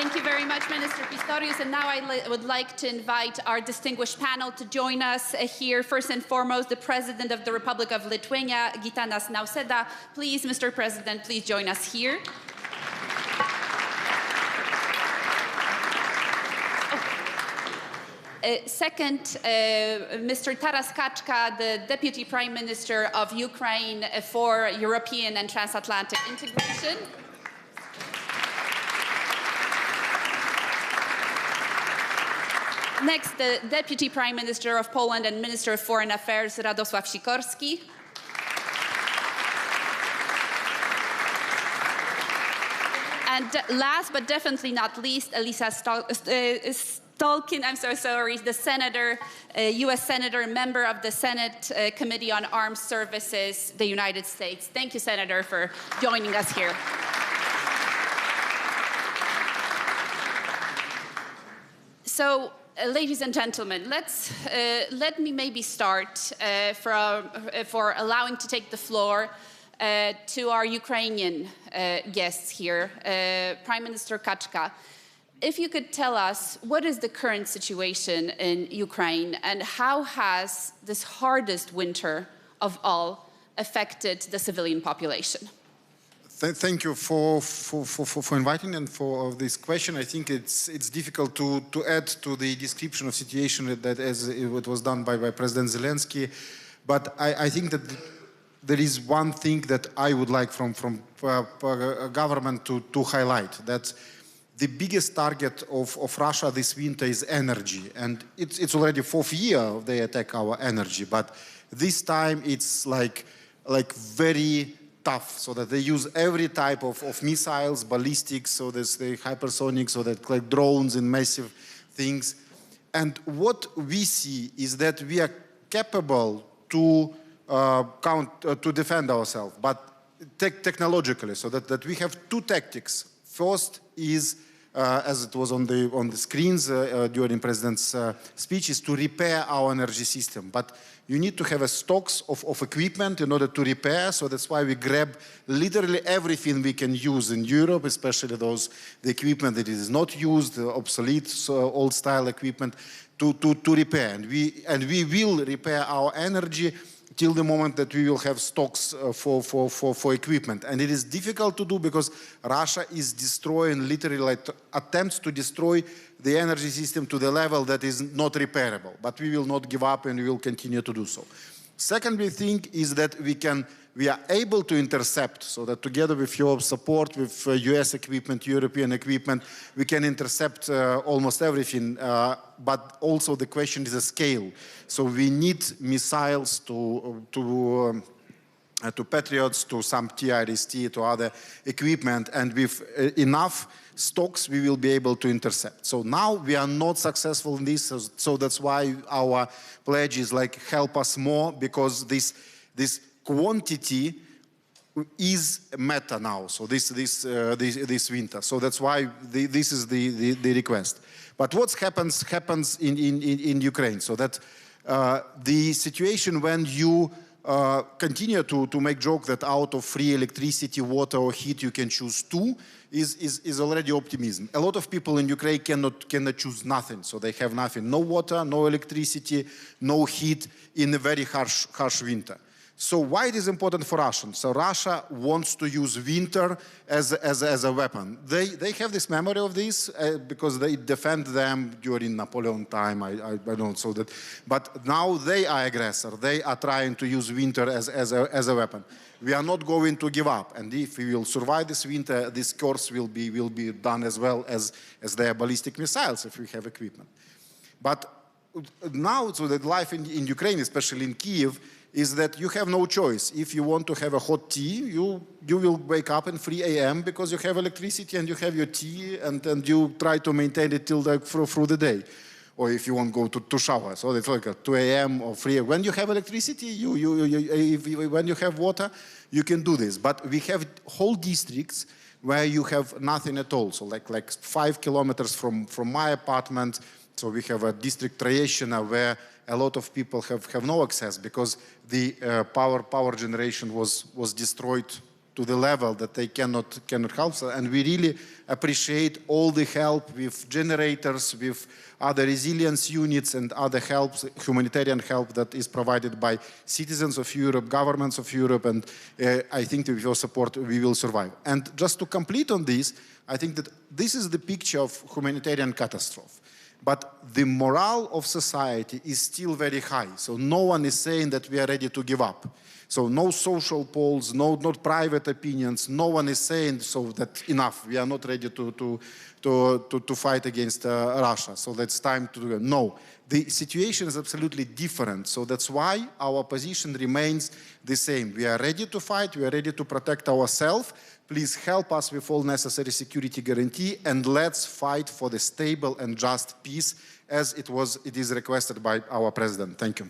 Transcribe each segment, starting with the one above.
Thank you very much, Minister Pistorius. And now I would like to invite our distinguished panel to join us here. First and foremost, the President of the Republic of Lithuania, Gitanas Nausėda. Please, Mr. President, please join us here. Second, Mr. Taras Kachka, the Deputy Prime Minister of Ukraine for European and Transatlantic Integration. Next, the Deputy Prime Minister of Poland and Minister of Foreign Affairs, Radoslaw Sikorski. And last but definitely not least, Elissa Slotkin, I'm so sorry, the senator, U.S. Senator, member of the Senate Committee on Armed Services, the United States. Thank you, Senator, for joining us here. So, ladies and gentlemen, let me maybe start for allowing to take the floor to our Ukrainian guests here, Prime Minister Kachka. If you could tell us what is the current situation in Ukraine and how has this hardest winter of all affected the civilian population? Thank you for inviting and for this question. I think it's difficult to add to the description of situation that as it was done by President Zelensky, but I think that there is one thing that I would like from government to highlight, that the biggest target of Russia this winter is energy, and it's already fourth year they attack our energy, but this time it's like very tough, so that they use every type of missiles, ballistics, so there's the hypersonic, so that like drones and massive things. And what we see is that we are capable to to defend ourselves, but technologically, so that we have two tactics. First is, as it was on the screens during President's speech, is to repair our energy system. But you need to have a stocks of equipment in order to repair, so that's why we grab literally everything we can use in Europe, especially the equipment that is not used, obsolete, old-style equipment, to repair. And we will repair our energy till the moment that we will have stocks for equipment. And it is difficult to do because Russia is destroying, literally like attempts to destroy the energy system to the level that is not repairable. But we will not give up and we will continue to do so. Second big thing is that we are able to intercept, so that together with your support, with US equipment, European equipment, we can intercept almost everything, but also the question is a scale. So we need missiles to Patriots, to some TRST, to other equipment, and with enough stocks we will be able to intercept. So now we are not successful in this, so that's why our pledge is like help us more, because this quantity is meta now, so this winter. So that's why this is the request. But what happens in Ukraine, so that the situation when you continue to make joke that out of free electricity, water or heat you can choose two is already optimism. A lot of people in Ukraine cannot choose nothing, so they have nothing, no water, no electricity, no heat in a very harsh winter. So why it is important for Russians? So Russia wants to use winter as a weapon. They have this memory of this because they defend them during Napoleon time. I don't so that, but now they are aggressor. They are trying to use winter as a weapon. We are not going to give up, and if we will survive this winter, this course will be done as well as their ballistic missiles if we have equipment. But now, so that life in Ukraine, especially in Kyiv, is that you have no choice. If you want to have a hot tea, you will wake up at 3 a.m. because you have electricity and you have your tea, and you try to maintain it till through the day. Or if you want to go to shower, so it's like at 2 a.m. or 3 a.m. When you have electricity, when you have water, you can do this. But we have whole districts where you have nothing at all. So like 5 kilometers from my apartment, so we have a district Trayeshina where a lot of people have no access because the power generation was destroyed to the level that they cannot help. And we really appreciate all the help with generators, with other resilience units and other helps, humanitarian help that is provided by citizens of Europe, governments of Europe, and I think that with your support we will survive. And just to complete on this, I think that this is the picture of humanitarian catastrophe. But the morale of society is still very high. So no one is saying that we are ready to give up. So no social polls, not private opinions. No one is saying so that enough. We are not ready to fight against Russia. So that's time to do it. No, the situation is absolutely different. So that's why our position remains the same. We are ready to fight. We are ready to protect ourselves. Please help us with all necessary security guarantee, and let's fight for the stable and just peace as it is requested by our president. Thank you.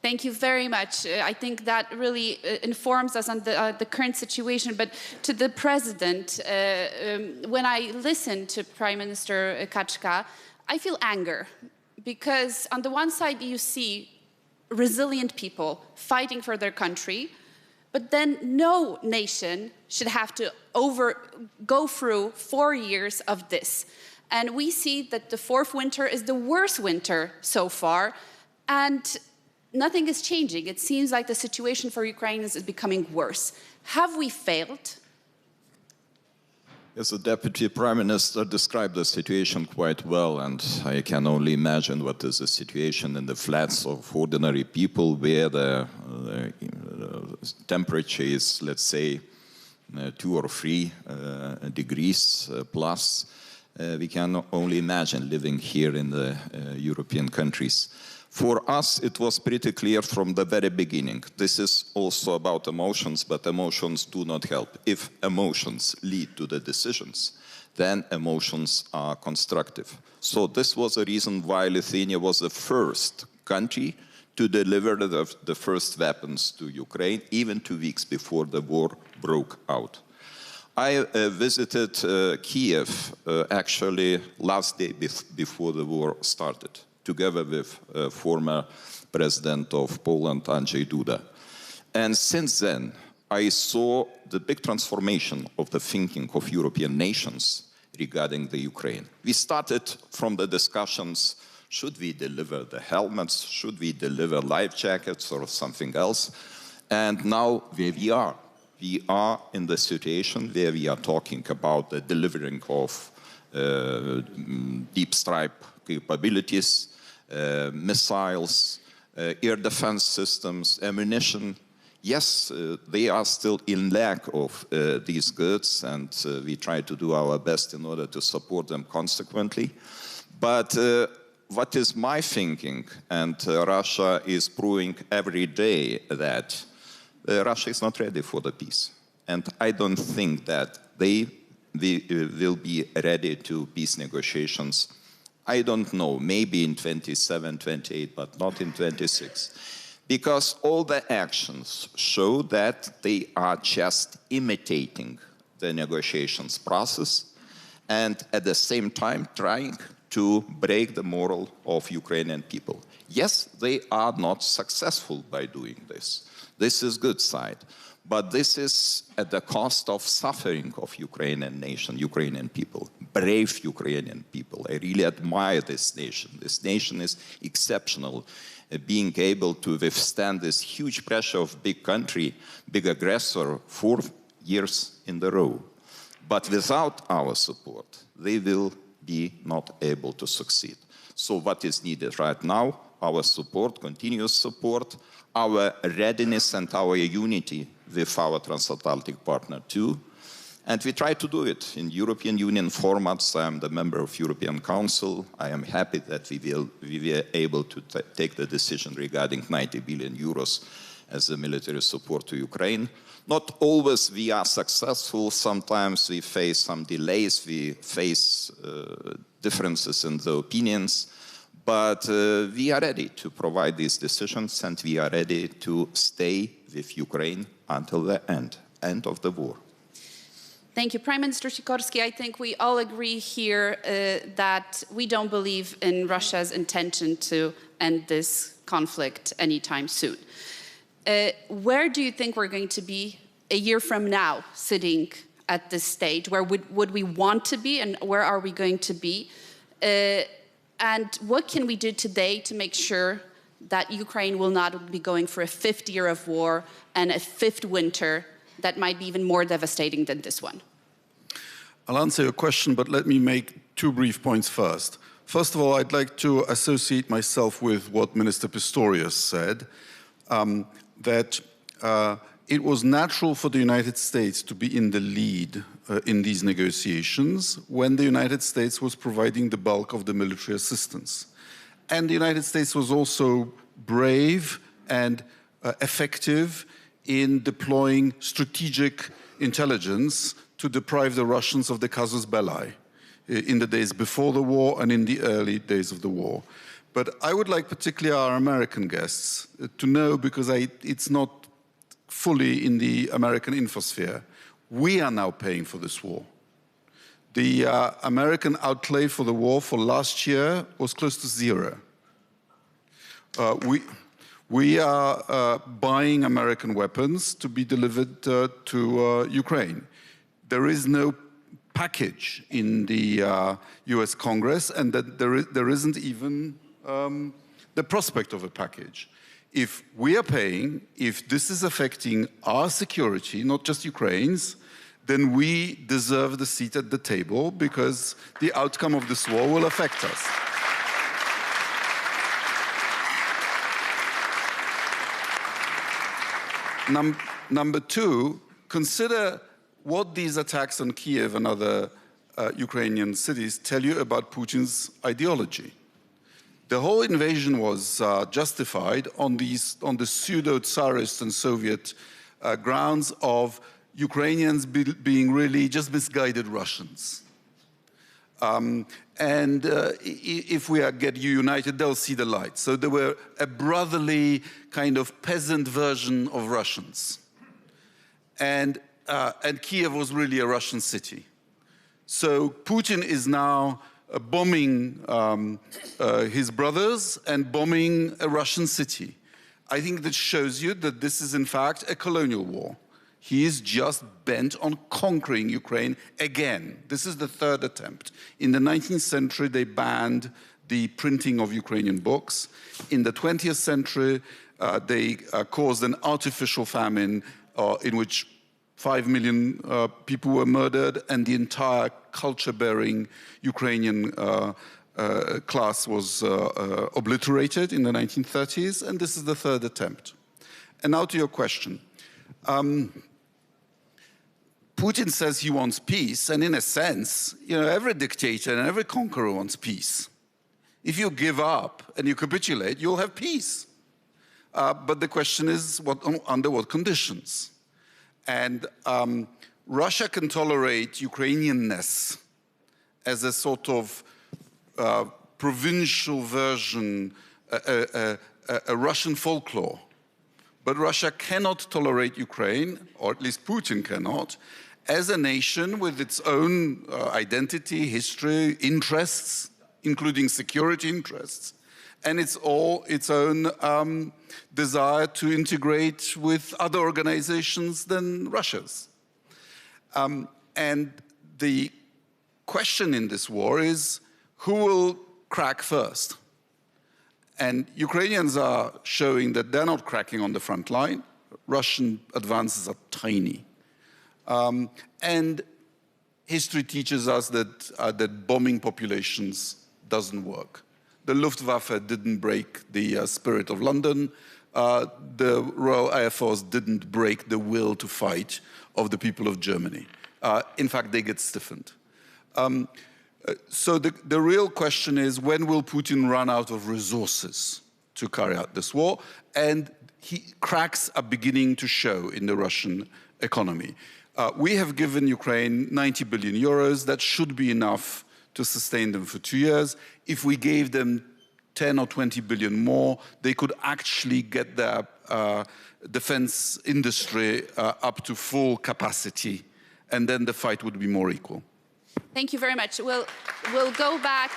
Thank you very much. I think that really informs us on the current situation. But to the president, when I listen to Prime Minister Kachka, I feel anger. Because on the one side, you see resilient people fighting for their country, but then no nation should have to go through 4 years of this. And we see that the fourth winter is the worst winter so far, and nothing is changing. It seems like the situation for Ukrainians is becoming worse. Have we failed? Yes, the Deputy Prime Minister described the situation quite well, and I can only imagine what is the situation in the flats of ordinary people where the temperature is, let's say, 2 or 3 degrees plus. We can only imagine living here in the European countries. For us, it was pretty clear from the very beginning. This is also about emotions, but emotions do not help. If emotions lead to the decisions, then emotions are constructive. So this was the reason why Lithuania was the first country to deliver the first weapons to Ukraine, even 2 weeks before the war broke out. I visited Kiev actually last day before the war started, together with former President of Poland, Andrzej Duda. And since then, I saw the big transformation of the thinking of European nations regarding the Ukraine. We started from the discussions, should we deliver the helmets, should we deliver life jackets or something else? And now where we are in the situation where we are talking about the delivering of deep strike capabilities, missiles, air defense systems, ammunition. Yes, they are still in lack of these goods, and we try to do our best in order to support them consequently. But what is my thinking, and Russia is proving every day that Russia is not ready for the peace. And I don't think that they will be ready to peace negotiations. I don't know, maybe in 27, 28, but not in 26. Because all the actions show that they are just imitating the negotiations process and at the same time trying to break the morale of Ukrainian people. Yes, they are not successful by doing this. This is good side. But this is at the cost of suffering of Ukrainian nation, Ukrainian people, brave Ukrainian people. I really admire this nation. This nation is exceptional, being able to withstand this huge pressure of big country, big aggressor 4 years in a row. But without our support, they will be not able to succeed. So what is needed right now? Our support, continuous support, our readiness and our unity with our transatlantic partner too. And we try to do it in European Union formats. I am the member of European Council. I am happy that we were able to take the decision regarding 90 billion euros as a military support to Ukraine. Not always we are successful. Sometimes we face some delays. We face differences in the opinions. But we are ready to provide these decisions, and we are ready to stay with Ukraine until the end of the war. Thank you. Prime Minister Sikorski, I think we all agree here that we don't believe in Russia's intention to end this conflict anytime soon. Where do you think we're going to be a year from now sitting at this stage? Where would we want to be, and where are we going to be? And what can we do today to make sure that Ukraine will not be going for a 5th year of war and a 5th winter that might be even more devastating than this one? I'll answer your question, but let me make 2 brief points first. First of all, I'd like to associate myself with what Minister Pistorius said, that it was natural for the United States to be in the lead in these negotiations when the United States was providing the bulk of the military assistance. And the United States was also brave and effective in deploying strategic intelligence to deprive the Russians of the casus belli in the days before the war and in the early days of the war. But I would like particularly our American guests to know, because it's not fully in the American infosphere, we are now paying for this war. The American outlay for the war for last year was close to 0. We are buying American weapons to be delivered to Ukraine. There is no package in the US Congress, and that there isn't even the prospect of a package. If we are paying, if this is affecting our security, not just Ukraine's, then we deserve the seat at the table, because the outcome of this war will affect us. Number 2, consider what these attacks on Kiev and other Ukrainian cities tell you about Putin's ideology. The whole invasion was justified on the pseudo-Tsarist and Soviet grounds of Ukrainians being really just misguided Russians. If we get united, they'll see the light. So they were a brotherly kind of peasant version of Russians. And Kiev was really a Russian city. So Putin is now bombing his brothers and bombing a Russian city. I think that shows you that this is in fact a colonial war. He is just bent on conquering Ukraine again. This is the 3rd attempt. In the 19th century, they banned the printing of Ukrainian books. In the 20th century, they caused an artificial famine in which 5 million people were murdered, and the entire culture-bearing Ukrainian class was obliterated in the 1930s, and this is the 3rd attempt. And now to your question. Putin says he wants peace, and in a sense, every dictator and every conqueror wants peace. If you give up and you capitulate, you'll have peace. But the question is, under what conditions? And Russia can tolerate Ukrainianness as a sort of provincial version, a Russian folklore. But Russia cannot tolerate Ukraine, or at least Putin cannot, as a nation with its own identity, history, interests, including security interests, and its own desire to integrate with other organizations than Russia's. And the question in this war is, who will crack first? And Ukrainians are showing that they're not cracking on the front line. Russian advances are tiny. And history teaches us that bombing populations doesn't work. The Luftwaffe didn't break the spirit of London. The Royal Air Force didn't break the will to fight of the people of Germany. In fact, they get stiffened. So the real question is, when will Putin run out of resources to carry out this war? And cracks are beginning to show in the Russian economy. We have given Ukraine 90 billion euros. That should be enough to sustain them for 2 years. If we gave them 10 or 20 billion more, they could actually get their defense industry up to full capacity, and then the fight would be more equal. Thank you very much. We'll go back.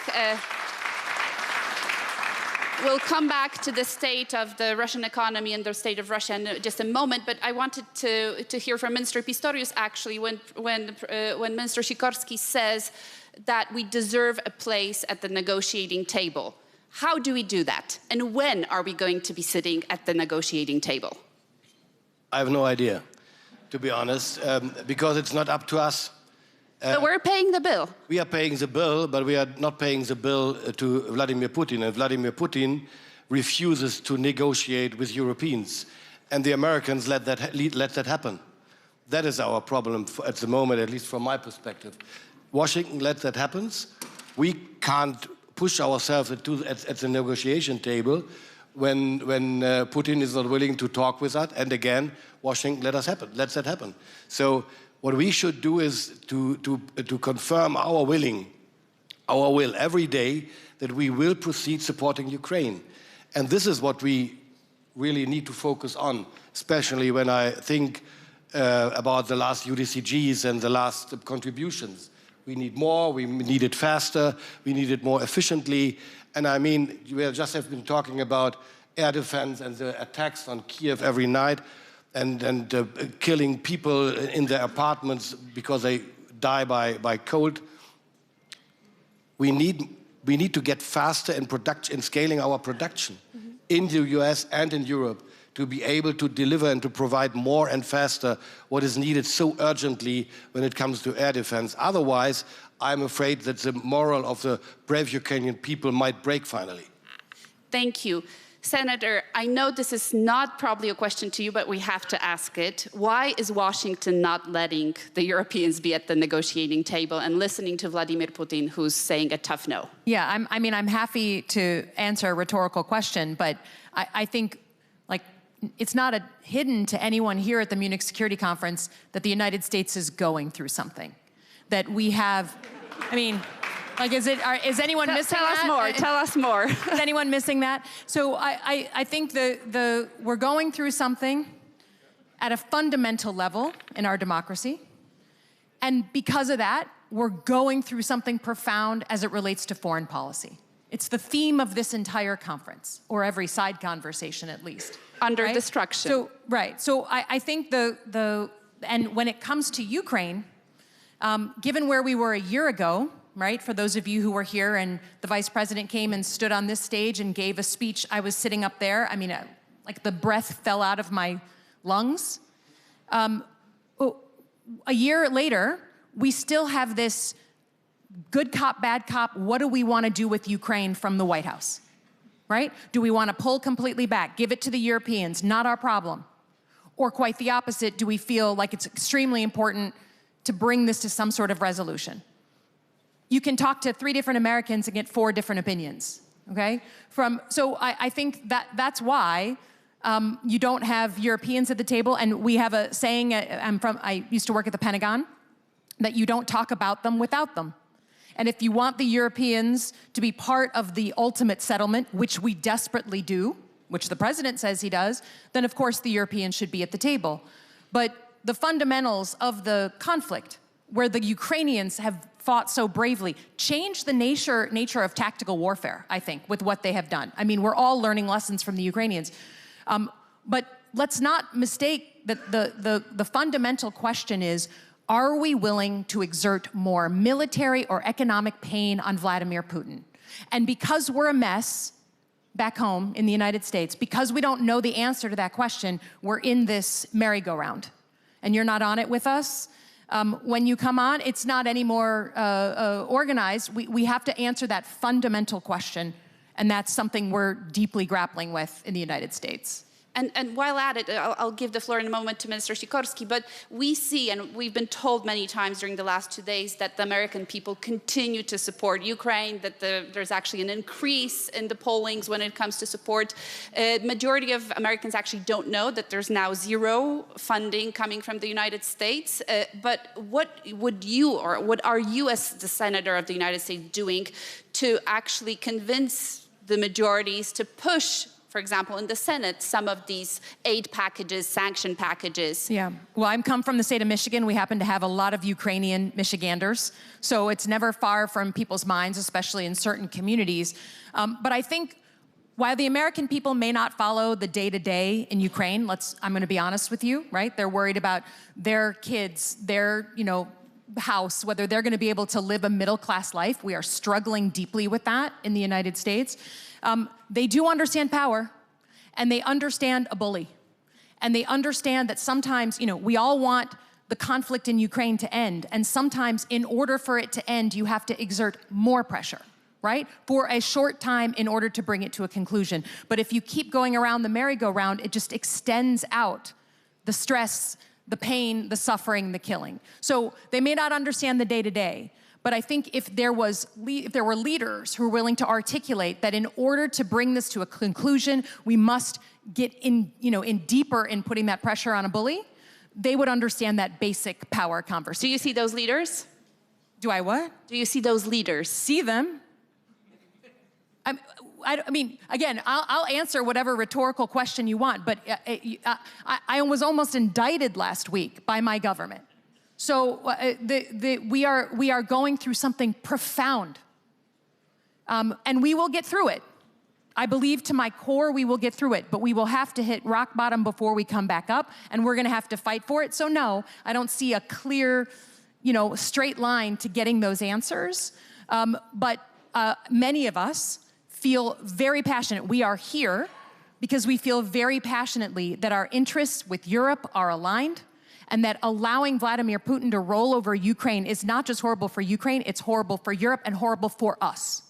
We'll come back to the state of the Russian economy and the state of Russia in just a moment, but I wanted to hear from Minister Pistorius, actually, when Minister Sikorski says that we deserve a place at the negotiating table. How do we do that? And when are we going to be sitting at the negotiating table? I have no idea, to be honest, because it's not up to us. But we're paying the bill. We are paying the bill, but we are not paying the bill to Vladimir Putin. And Vladimir Putin refuses to negotiate with Europeans. And the Americans let that happen. That is our problem at the moment, at least from my perspective. Washington lets that happen. We can't push ourselves at the negotiation table when Putin is not willing to talk with us. And again, Washington lets that happen. So what we should do is to confirm our will every day that we will proceed supporting Ukraine. And this is what we really need to focus on, especially when I think about the last UDCGs and the last contributions. We need more, we need it faster, we need it more efficiently. And I mean, we just have been talking about air defense and the attacks on Kiev every night and killing people in their apartments because they die by cold. We need to get faster in scaling our production in the US and in Europe to be able to deliver and to provide more and faster what is needed so urgently when it comes to air defense. Otherwise, I'm afraid that the morale of the brave Ukrainian people might break finally. Thank you. Senator, I know this is not probably a question to you, but we have to ask it. Why is Washington not letting the Europeans be at the negotiating table and listening to Vladimir Putin, who's saying a tough no? Yeah, I'm happy to answer a rhetorical question, but I think, like, it's not hidden to anyone here at the Munich Security Conference that the United States is going through something. That we have, like, is anyone missing that? Tell us more. Is anyone missing that? So I think we're going through something at a fundamental level in our democracy. And because of that, we're going through something profound as it relates to foreign policy. It's the theme of this entire conference, or every side conversation at least. Under destruction. So I think and when it comes to Ukraine, given where we were a year ago, right? For those of you who were here and the vice president came and stood on this stage and gave a speech, I was sitting up there. Like the breath fell out of my lungs. A year later, we still have this good cop, bad cop, what do we want to do with Ukraine from the White House, right? Do we want to pull completely back, give it to the Europeans, not our problem? Or quite the opposite, do we feel like it's extremely important to bring this to some sort of resolution? You can talk to 3 different Americans and get 4 different opinions, okay? So I think that's why you don't have Europeans at the table, and we have a saying, I used to work at the Pentagon, that you don't talk about them without them. And if you want the Europeans to be part of the ultimate settlement, which we desperately do, which the president says he does, then of course the Europeans should be at the table. But the fundamentals of the conflict, where the Ukrainians have fought so bravely, change the nature of tactical warfare, I think, with what they have done. We're all learning lessons from the Ukrainians. But let's not mistake that the fundamental question is, are we willing to exert more military or economic pain on Vladimir Putin? And because we're a mess back home in the United States, because we don't know the answer to that question, we're in this merry-go-round. And you're not on it with us. When you come on, it's not any more organized. We have to answer that fundamental question, and that's something we're deeply grappling with in the United States. And while at it, I'll give the floor in a moment to Minister Sikorski, but we see, and we've been told many times during the last 2 days, that the American people continue to support Ukraine, that there's actually an increase in the pollings when it comes to support. Majority of Americans actually don't know that there's now 0 funding coming from the United States. But what would you, or what are you as the Senator of the United States doing to actually convince the majorities to push, for example, in the Senate, some of these aid packages, sanction packages? Yeah, well, I come from the state of Michigan. We happen to have a lot of Ukrainian Michiganders, so it's never far from people's minds, especially in certain communities. But I think While the American people may not follow the day-to-day in Ukraine, I'm going to be honest with you, right? They're worried about their kids, their, house, whether they're going to be able to live a middle-class life. We are struggling deeply with that in the United States. They do understand power, and they understand a bully. And they understand that sometimes, we all want the conflict in Ukraine to end. And sometimes in order for it to end, you have to exert more pressure, right? For a short time in order to bring it to a conclusion. But if you keep going around the merry-go-round, it just extends out the stress, the pain, the suffering, the killing. So they may not understand the day-to-day, but I think if there were leaders who were willing to articulate that in order to bring this to a conclusion, we must get in deeper in putting that pressure on a bully, they would understand that basic power conversation. Do you see those leaders? Do I what? Do you see those leaders? See them. I mean, again, I'll answer whatever rhetorical question you want, but I was almost indicted last week by my government. So we are going through something profound, and we will get through it. I believe to my core we will get through it, but we will have to hit rock bottom before we come back up, and we're going to have to fight for it. So no, I don't see a clear, straight line to getting those answers. But many of us feel very passionate. We are here because we feel very passionately that our interests with Europe are aligned, and that allowing Vladimir Putin to roll over Ukraine is not just horrible for Ukraine, it's horrible for Europe and horrible for us.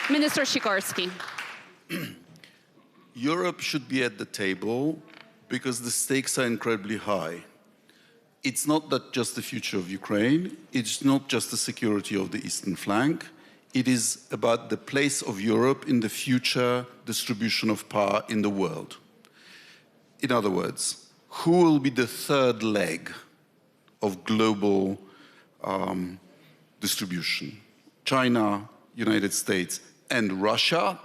Minister Sikorski. Europe should be at the table because the stakes are incredibly high. It's not that just the future of Ukraine, it's not just the security of the eastern flank, it is about the place of Europe in the future distribution of power in the world. In other words, who will be the third leg of global distribution? China, United States, and Russia,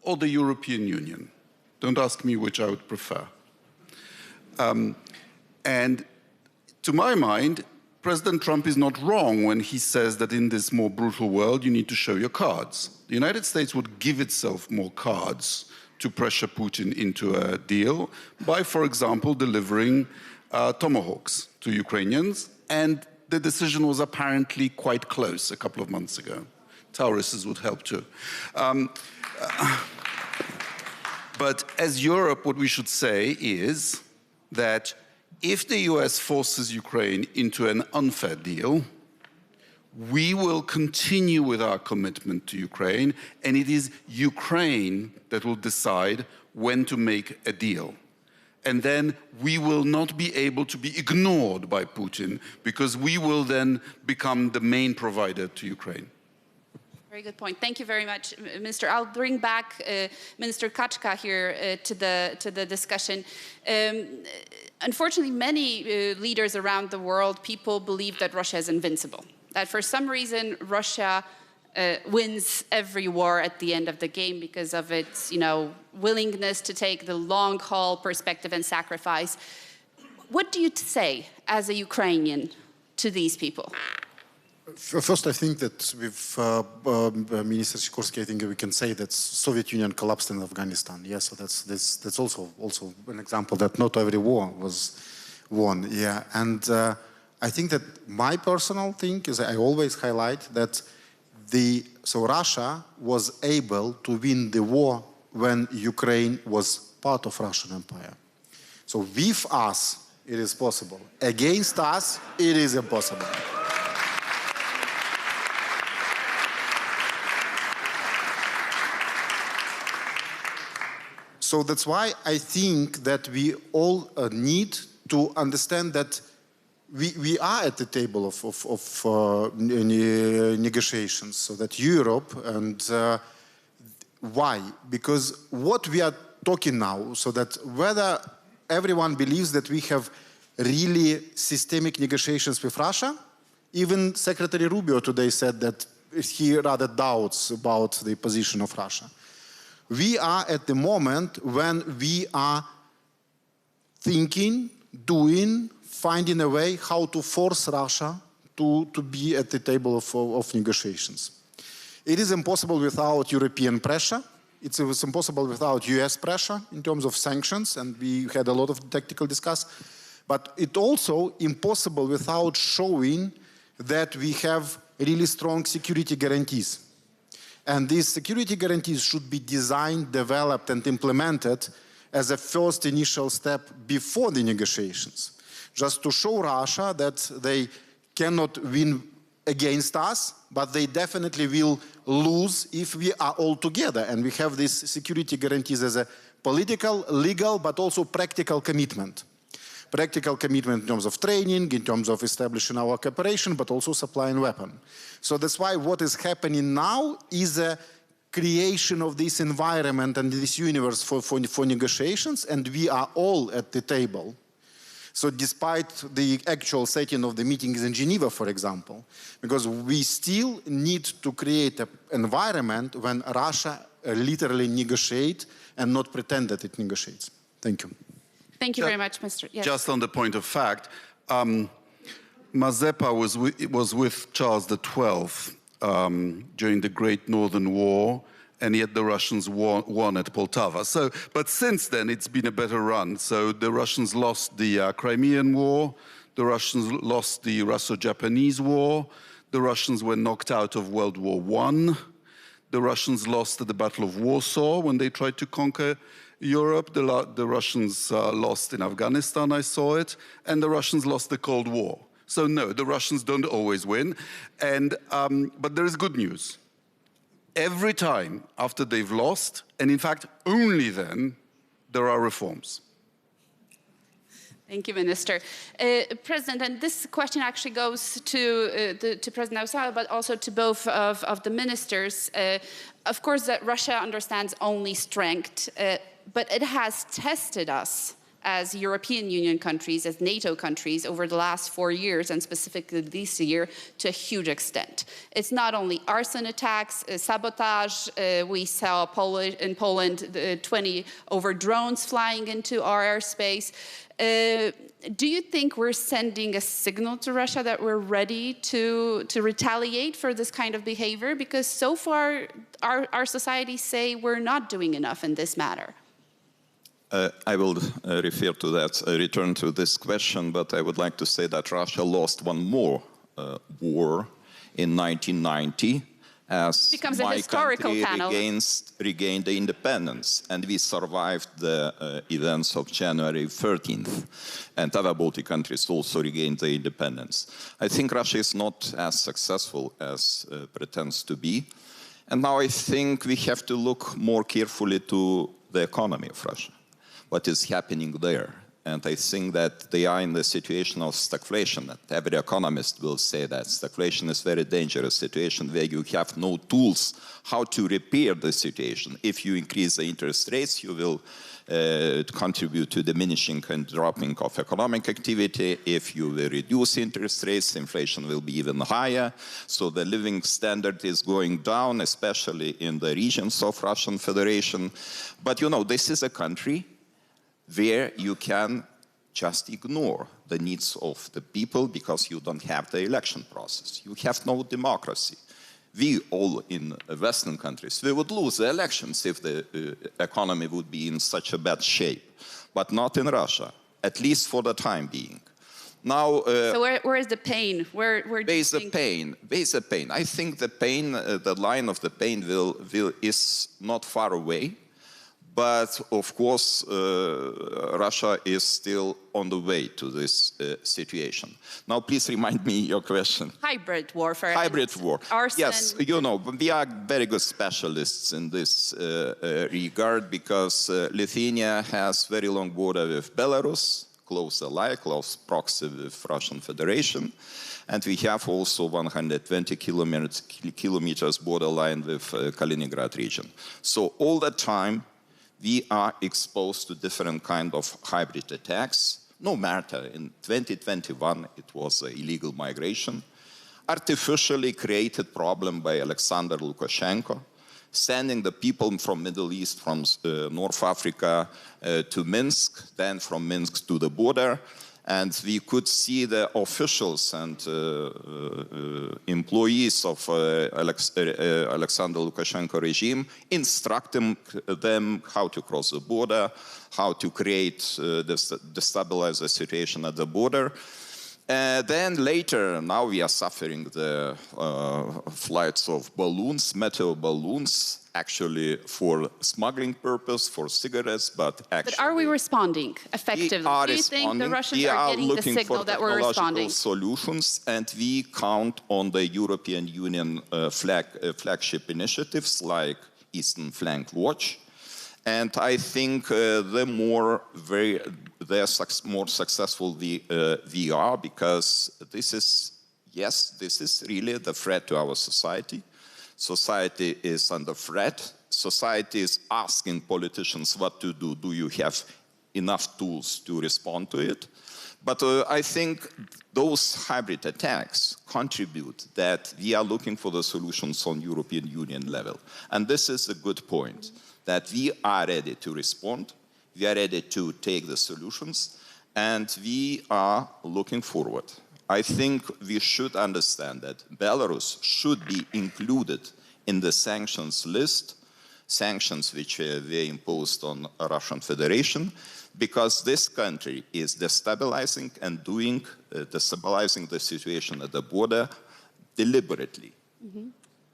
or the European Union? Don't ask me which I would prefer. And to my mind, President Trump is not wrong when he says that in this more brutal world, you need to show your cards. The United States would give itself more cards to pressure Putin into a deal by, for example, delivering tomahawks to Ukrainians. And the decision was apparently quite close a couple of months ago. Tauruses would help too. But as Europe, what we should say is that if the US forces Ukraine into an unfair deal, we will continue with our commitment to Ukraine, and it is Ukraine that will decide when to make a deal. And then we will not be able to be ignored by Putin, because we will then become the main provider to Ukraine. Very good point. Thank you very much, Minister. I'll bring back Minister Kachka here to the discussion. Unfortunately, many leaders around the world, people believe that Russia is invincible. That for some reason, Russia wins every war at the end of the game because of its, willingness to take the long-haul perspective and sacrifice. What do you say as a Ukrainian to these people? First, I think that with Minister Sikorski, I think we can say that Soviet Union collapsed in Afghanistan. Yeah, so that's also an example that not every war was won. Yeah, and I think that my personal thing is I always highlight that Russia was able to win the war when Ukraine was part of Russian Empire. So with us, it is possible. Against us, it is impossible. So that's why I think that we all need to understand that we are at the table of negotiations, so that Europe, and why? Because what we are talking now, so that whether everyone believes that we have really systemic negotiations with Russia, even Secretary Rubio today said that he rather doubts about the position of Russia. We are at the moment when we are thinking, doing, finding a way how to force Russia to be at the table of negotiations. It is impossible without European pressure. It was impossible without US pressure in terms of sanctions, and we had a lot of tactical discuss. But it's also impossible without showing that we have really strong security guarantees. And these security guarantees should be designed, developed, and implemented as a first initial step before the negotiations, just to show Russia that they cannot win against us, but they definitely will lose if we are all together. And we have these security guarantees as a political, legal, but also practical commitment. Practical commitment in terms of training, in terms of establishing our cooperation, but also supplying weapons. So that's why what is happening now is a creation of this environment and this universe for negotiations, and we are all at the table. So despite the actual setting of the meetings in Geneva, for example, because we still need to create an environment when Russia literally negotiates and not pretend that it negotiates. Thank you. Thank you very much, Mr. Yes. Just on the point of fact, Mazepa was with Charles XII during the Great Northern War, and yet the Russians won at Poltava. So, but since then, it's been a better run. So the Russians lost the Crimean War, the Russians lost the Russo-Japanese War, the Russians were knocked out of World War I, the Russians lost at the Battle of Warsaw when they tried to conquer Europe, the Russians lost in Afghanistan, I saw it, and the Russians lost the Cold War. So no, the Russians don't always win, and, but there is good news. Every time after they've lost, and in fact only then, there are reforms. Thank you, Minister. President, and this question actually goes to President Nausėda, but also to both of the ministers. Of course, that Russia understands only strength, but it has tested us as European Union countries, as NATO countries, over the last 4 years, and specifically this year, to a huge extent. It's not only arson attacks, sabotage. We saw in Poland 20 over drones flying into our airspace. Do you think we're sending a signal to Russia that we're ready to retaliate for this kind of behavior? Because so far, our societies say we're not doing enough in this matter. I will refer to that, return to this question, but I would like to say that Russia lost one more war in 1990 as my country regained the independence, and we survived the events of January 13th, and other Baltic countries also regained the independence. I think Russia is not as successful as pretends to be, and now I think we have to look more carefully to the economy of Russia. What is happening there. And I think that they are in the situation of stagflation. That every economist will say that stagflation is a very dangerous situation where you have no tools how to repair the situation. If you increase the interest rates, you will contribute to diminishing and dropping of economic activity. If you will reduce interest rates, inflation will be even higher. So the living standard is going down, especially in the regions of Russian Federation. But you know, this is a country where you can just ignore the needs of the people because you don't have the election process. You have no democracy. We all in Western countries, we would lose the elections if the economy would be in such a bad shape, but not in Russia, at least for the time being. Now, so where is the pain? Where is the pain? Where's the pain? I think the pain, the line of the pain is not far away. But of course, Russia is still on the way to this situation. Now, please remind me your question. Hybrid warfare. Hybrid war. Arson. Yes, you know, we are very good specialists in this regard because Lithuania has very long border with Belarus, close ally, close proxy with Russian Federation. And we have also 120 kilometers borderline with Kaliningrad region. So all the time, we are exposed to different kind of hybrid attacks. No matter, in 2021, it was illegal migration, artificially created problem by Alexander Lukashenko, sending the people from Middle East, from North Africa to Minsk, then from Minsk to the border. And we could see the officials and employees of Alexander Lukashenko regime instructing them how to cross the border, how to create, destabilize the situation at the border. Then later, now we are suffering the flights of balloons, meteor balloons, actually for smuggling purpose, for cigarettes, but actually... But are we responding effectively? Do you think the Russians are getting the signal that we're responding? Solutions, and we count on the European Union flagship initiatives like Eastern Flank Watch. And I think the more successful we are, because this is, yes, this is really the threat to our society. Society is under threat. Society is asking politicians what to do. Do you have enough tools to respond to it? But I think those hybrid attacks contribute that we are looking for the solutions on European Union level. And this is a good point, that we are ready to respond, we are ready to take the solutions, and we are looking forward. I think we should understand that Belarus should be included in the sanctions list, sanctions which were imposed on the Russian Federation, because this country is destabilizing and destabilizing the situation at the border deliberately.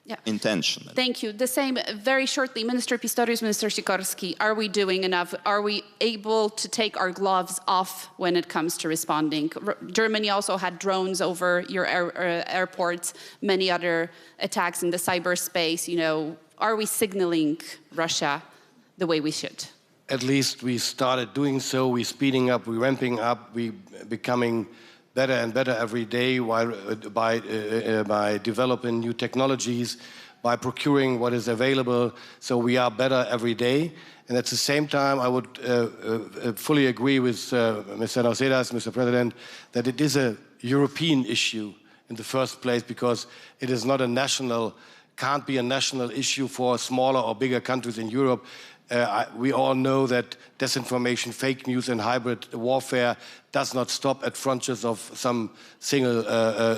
Yeah. Intentionally. Thank you. The same, very shortly, Minister Pistorius, Minister Sikorski, are we doing enough? Are we able to take our gloves off when it comes to responding? Germany also had drones over your airports, many other attacks in the cyberspace. You know, are we signaling Russia the way we should? At least we started doing so. We're speeding up, we're ramping up, we're becoming better and better every day by developing new technologies, by procuring what is available. So we are better every day. And at the same time, I would fully agree with Mr. Nausėda, Mr. President, that it is a European issue in the first place, because it is not a national, can't be a national issue for smaller or bigger countries in Europe. We all know that disinformation, fake news, and hybrid warfare does not stop at frontiers of some single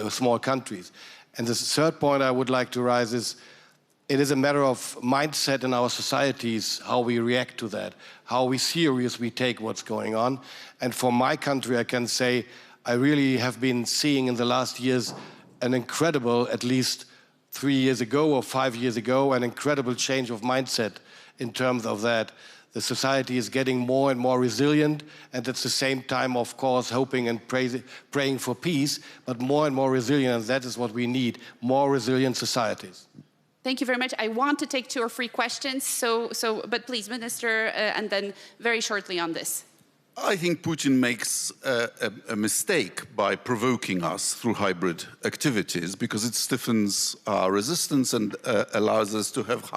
small countries. And the third point I would like to raise is, it is a matter of mindset in our societies, how we react to that, how serious we take what's going on. And for my country, I can say, I really have been seeing in the last years an incredible, at least 3 years ago or 5 years ago, an incredible change of mindset in terms of that. The society is getting more and more resilient, and at the same time, of course, hoping and praying for peace, but more and more resilient, and that is what we need, more resilient societies. Thank you very much. I want to take 2 or 3 questions, but please, Minister, and then very shortly on this. I think Putin makes a mistake by provoking us through hybrid activities, because it stiffens our resistance and allows us to have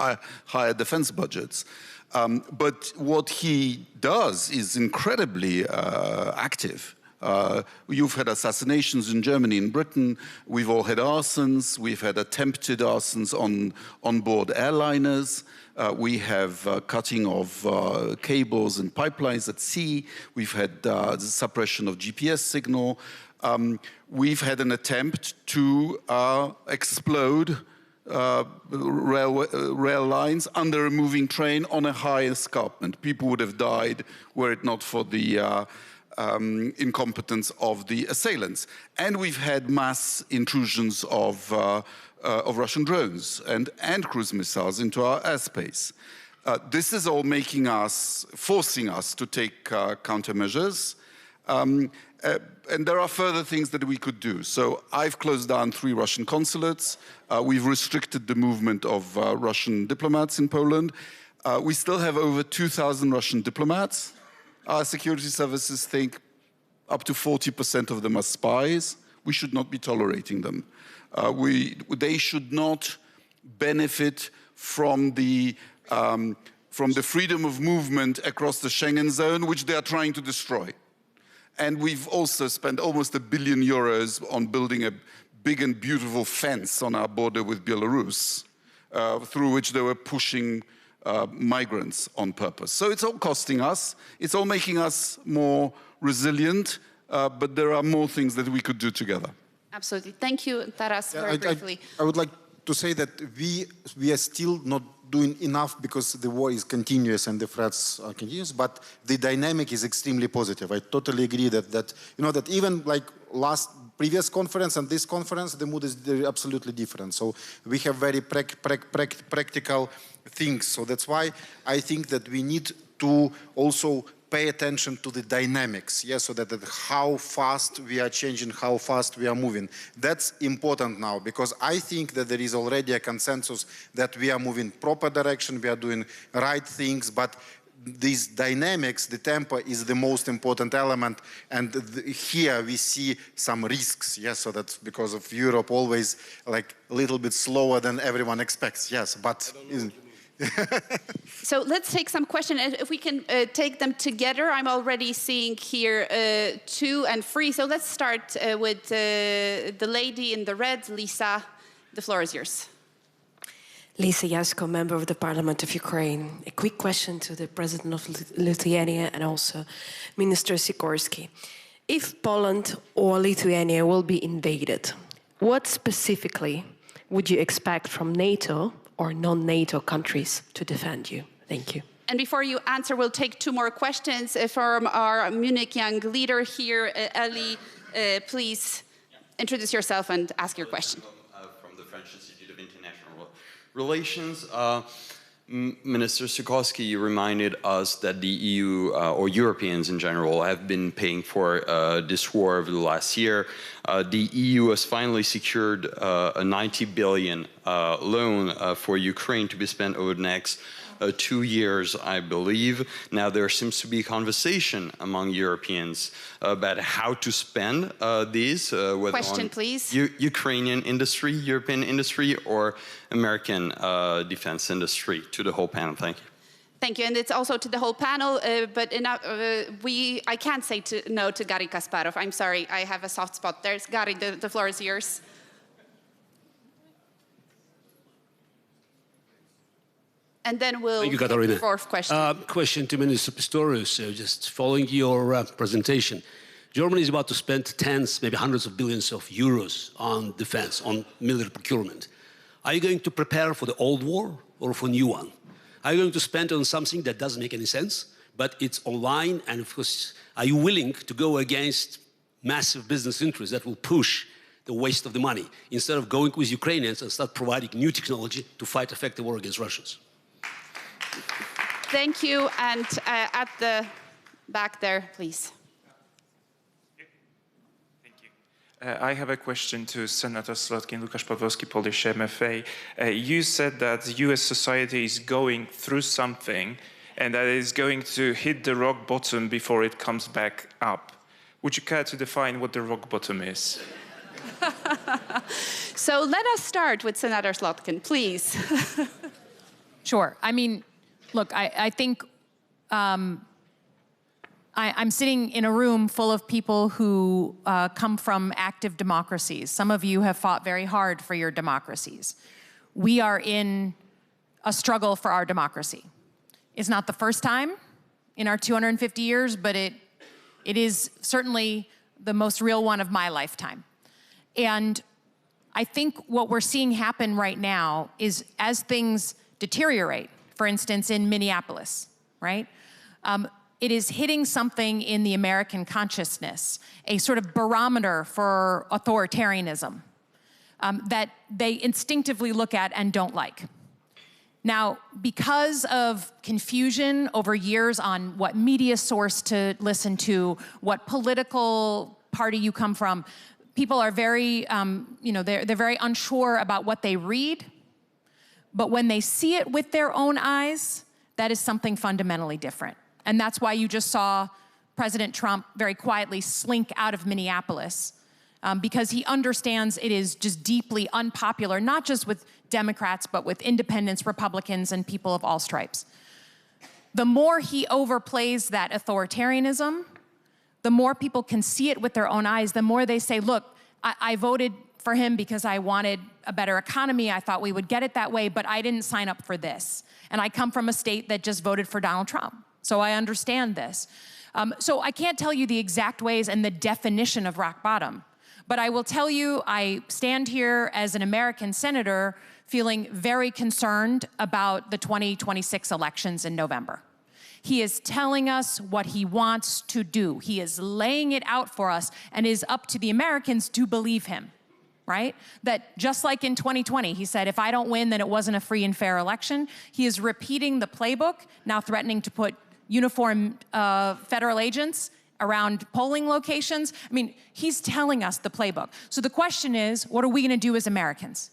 higher defense budgets. But what he does is incredibly active. You've had assassinations in Germany, in Britain. We've all had arsons. We've had attempted arsons on board airliners. We have cutting of cables and pipelines at sea. We've had the suppression of GPS signal. We've had an attempt to explode rail lines under a moving train on a high escarpment. People would have died were it not for the incompetence of the assailants. And we've had mass intrusions of Russian drones and cruise missiles into our airspace. This is all forcing us to take countermeasures. And there are further things that we could do. So I've closed down 3 Russian consulates. We've restricted the movement of Russian diplomats in Poland. We still have over 2,000 Russian diplomats. Our security services think up to 40% of them are spies. We should not be tolerating them. They should not benefit from the freedom of movement across the Schengen zone, which they are trying to destroy. And we've also spent almost €1 billion on building a big and beautiful fence on our border with Belarus, through which they were pushing migrants on purpose. So it's all costing us. It's all making us more resilient. but there are more things that we could do together. Absolutely. Thank you, Taras, very briefly. I would like to say that we are still not doing enough because the war is continuous and the threats are continuous, but the dynamic is extremely positive. I totally agree that even like previous conference and this conference, the mood is absolutely different. So we have very practical things. So that's why I think that we need to also pay attention to the dynamics, so that how fast we are changing, how fast we are moving. That's important now, because I think that there is already a consensus that we are moving proper direction, we are doing right things, but these dynamics, the tempo is the most important element, and here we see some risks, so that's because of Europe always like a little bit slower than everyone expects, but... So let's take some questions. If we can take them together, I'm already seeing here 2 and 3. So let's start with the lady in the red, Elissa. The floor is yours. Lisa Yasko, member of the Parliament of Ukraine. A quick question to the President of Lithuania and also Minister Sikorski. If Poland or Lithuania will be invaded, what specifically would you expect from NATO or non-NATO countries to defend you? Thank you. And before you answer, we'll take 2 more questions from our Munich young leader here. Ellie, please introduce yourself and ask your question. From the French Institute of International Relations. Minister Sikorski, you reminded us that the EU, or Europeans in general, have been paying for this war over the last year. The EU has finally secured a 90 billion loan for Ukraine to be spent over the next 2 years, I believe. Now there seems to be a conversation among Europeans about how to spend these, whether question, on please. Ukrainian industry, European industry, or American defense industry. To the whole panel, thank you. Thank you, and it's also to the whole panel, but I can't say no to Gary Kasparov. I'm sorry, I have a soft spot. There's Gary, the floor is yours. And then we'll take the 4th question. Question to Minister Pistorius, just following your presentation. Germany is about to spend tens, maybe hundreds of billions of euros on defense, on military procurement. Are you going to prepare for the old war or for a new one? Are you going to spend on something that doesn't make any sense, but it's online, and of course, are you willing to go against massive business interests that will push the waste of the money, instead of going with Ukrainians and start providing new technology to fight effective war against Russians? Thank you, and at the back there, please. I have a question to Senator Slotkin, Łukasz Pawłowski, Polish MFA. You said that US society is going through something and that it is going to hit the rock bottom before it comes back up. Would you care to define what the rock bottom is? So let us start with Senator Slotkin, please. Sure. I mean, look, I think I'm sitting in a room full of people who come from active democracies. Some of you have fought very hard for your democracies. We are in a struggle for our democracy. It's not the first time in our 250 years, but it is certainly the most real one of my lifetime. And I think what we're seeing happen right now is as things deteriorate, for instance, in Minneapolis, right? It is hitting something in the American consciousness, a sort of barometer for authoritarianism that they instinctively look at and don't like. Now, because of confusion over years on what media source to listen to, what political party you come from, people are very, they're very unsure about what they read. But when they see it with their own eyes, that is something fundamentally different. And that's why you just saw President Trump very quietly slink out of Minneapolis, because he understands it is just deeply unpopular, not just with Democrats, but with independents, Republicans, and people of all stripes. The more he overplays that authoritarianism, the more people can see it with their own eyes, the more they say, look, I voted for him because I wanted a better economy. I thought we would get it that way, but I didn't sign up for this. And I come from a state that just voted for Donald Trump. So I understand this. So I can't tell you the exact ways and the definition of rock bottom, but I will tell you I stand here as an American senator feeling very concerned about the 2026 elections in November. He is telling us what he wants to do. He is laying it out for us, and it is up to the Americans to believe him, right? That just like in 2020, he said, if I don't win, then it wasn't a free and fair election. He is repeating the playbook, now threatening to put uniformed federal agents around polling locations. I mean, he's telling us the playbook. So the question is, what are we gonna do as Americans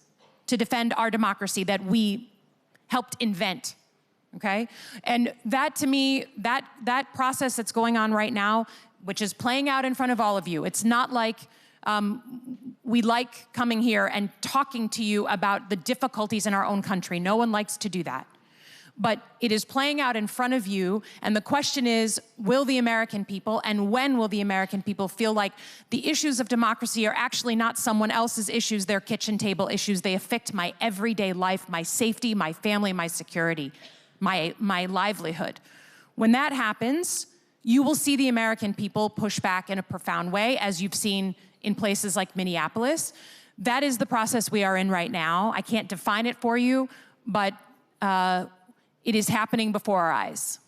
to defend our democracy that we helped invent? Okay? And that, to me, that process that's going on right now, which is playing out in front of all of you, it's not like we like coming here and talking to you about the difficulties in our own country. No one likes to do that. But it is playing out in front of you, and the question is, will the American people, and when will the American people feel like the issues of democracy are actually not someone else's issues, their kitchen table issues, they affect my everyday life, my safety, my family, my security, my livelihood. When that happens, you will see the American people push back in a profound way, as you've seen in places like Minneapolis. That is the process we are in right now. I can't define it for you, but it is happening before our eyes.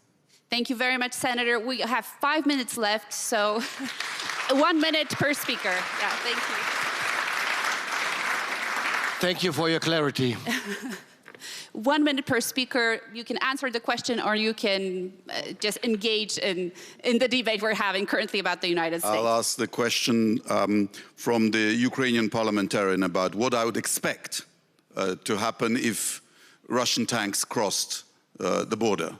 Thank you very much, Senator. We have 5 minutes left, so 1 minute per speaker. Yeah, thank you. Thank you for your clarity. 1 minute per speaker. You can answer the question, or you can just engage in the debate we're having currently about the United States. I'll ask the question from the Ukrainian parliamentarian about what I would expect to happen if Russian tanks crossed the border.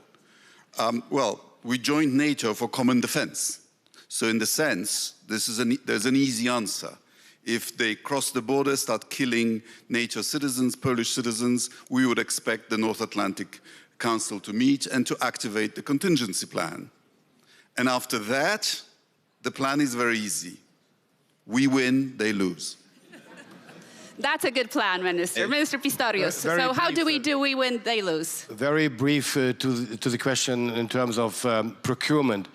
Well, we joined NATO for common defense. So in the sense, there's an easy answer. If they cross the border, start killing NATO citizens, Polish citizens, we would expect the North Atlantic Council to meet and to activate the contingency plan. And after that, the plan is very easy. We win, they lose. That's a good plan, Minister. Minister Pistorius. So how do we win, they lose? Very brief to the question in terms of procurement.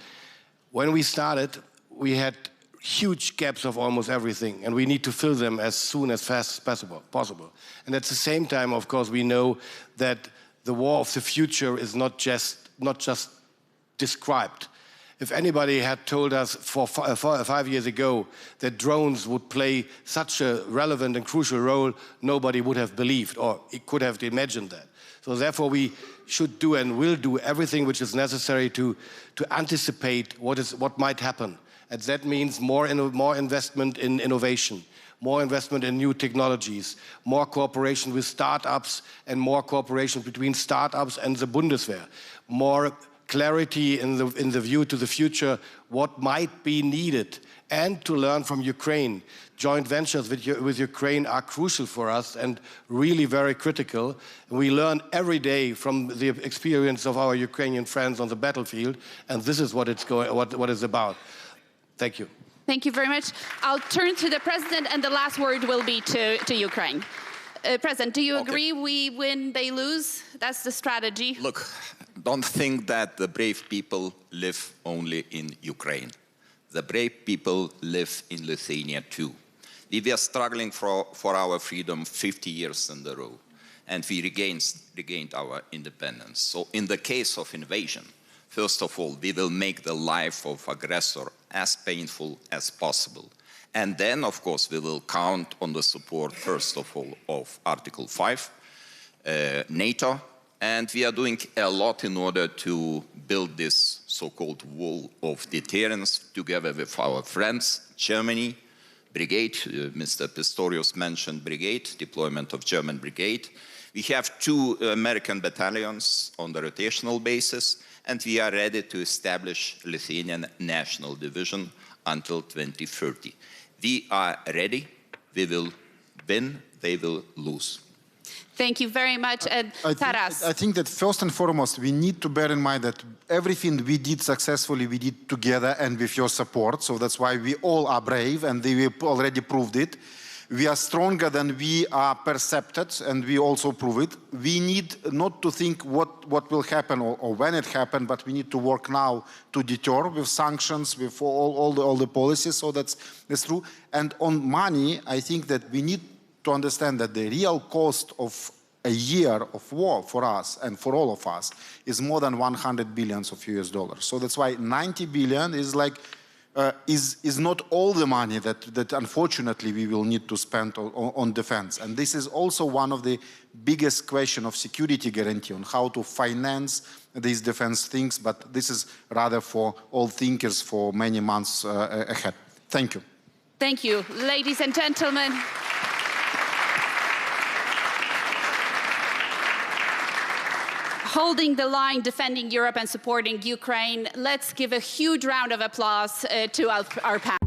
When we started, we had huge gaps of almost everything, and we need to fill them as soon as fast as possible. And at the same time, of course, we know that the war of the future is not just described. If anybody had told us 5 years ago that drones would play such a relevant and crucial role, nobody would have believed, or it could have imagined that. So therefore, we should do and will do everything which is necessary to anticipate what might happen. And that means more investment in innovation, more investment in new technologies, more cooperation with startups, and more cooperation between startups and the Bundeswehr, more clarity in the view to the future, what might be needed, and to learn from Ukraine. Joint ventures with Ukraine are crucial for us and really very critical. We learn every day from the experience of our Ukrainian friends on the battlefield, and this is what it's about. Thank you. Thank you very much. I'll turn to the President, and the last word will be to Ukraine. President, do you agree we win, they lose? That's the strategy? Look, don't think that the brave people live only in Ukraine. The brave people live in Lithuania too. We were struggling for our freedom 50 years in a row, and we regained our independence. So in the case of invasion, first of all, we will make the life of aggressor as painful as possible. And then, of course, we will count on the support, first of all, of Article 5, NATO, and we are doing a lot in order to build this so-called wall of deterrence together with our friends, Germany, brigade, Mr. Pistorius mentioned brigade, deployment of German brigade. We have 2 American battalions on the rotational basis, and we are ready to establish Lithuanian National Division until 2030. We are ready. We will win. They will lose. Thank you very much. And Taras. I think that first and foremost, we need to bear in mind that everything we did successfully, we did together and with your support. So that's why we all are brave, and we already proved it. We are stronger than we are perceived, and we also prove it. We need not to think what will happen or when it happens, but we need to work now to deter with sanctions, with all the policies. So that's true. And on money, I think that we need to understand that the real cost of a year of war for us and for all of us is more than 100 billions of US dollars. So that's why 90 billion is like is not all the money that unfortunately we will need to spend on defense. And this is also one of the biggest questions of security guarantee on how to finance these defense things, but this is rather for all thinkers for many months ahead. Thank you. Thank you. Ladies and gentlemen. Holding the line, defending Europe and supporting Ukraine. Let's give a huge round of applause to our panel.